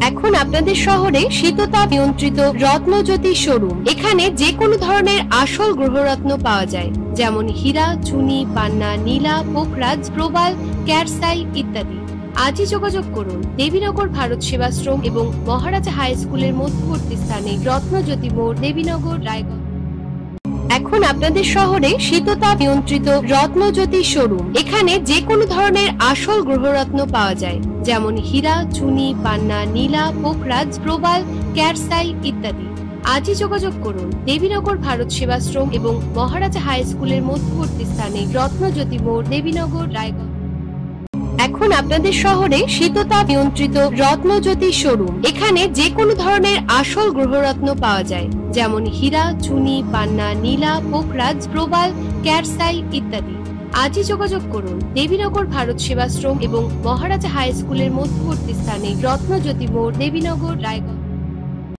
এখন আপনাদের শহরে শীততাপ নিয়ন্ত্রিত রত্নজ্যোতি শোরুম। এখানে যে কোনো ধরনের আসল গ্রহরত্ন পাওয়া যায়, যেমন হীরা, চুনি, পান্না, নীলা, পোখরাজ, প্রবাল, ক্যারসাই ইত্যাদি। আজই যোগাযোগ করুন দেবীনগর ভারত সেবাশ্রম এবং মহারাজা হাই স্কুলের মধ্যবর্তী স্থানে রত্নজ্যোতি মোড়, দেবীনগর, রায়গঞ্জ। এখন আপনাদের শহরে শীততাপ নিয়ন্ত্রিত রত্নজ্যোতি শোরুম। এখানে যে কোনো ধরনের আসল গ্রহরত্ন পাওয়া যায়, যেমন হীরা, চুনি, পান্না, নীলা, পোখরাজ, প্রবাল, ক্যারসাই ইত্যাদি। আজই যোগাযোগ করুন দেবীনগর ভারত সেবাশ্রম এবং মহারাজা হাই স্কুলের মধ্যবর্তী স্থানে রত্নজ্যোতি মোড়, দেবীনগর, রায়গঞ্জ। এখন আপনাদের শহরে শীততাপ নিয়ন্ত্রিত রত্নজ্যোতি শোরুম। এখানে যে কোনো ধরনের আসল গ্রহরত্ন পাওয়া যায়, যেমন হীরা, চুনি, পান্না, নীলা, পোখরাজ, প্রবাল, ক্যারসাই ইত্যাদি। আজই যোগাযোগ করুন দেবীনগর ভারত সেবাশ্রম এবং মহারাজা হাই স্কুলের মধ্যবর্তী স্থানে রত্নজ্যোতি মোড়, দেবীনগর, রায়গঞ্জ।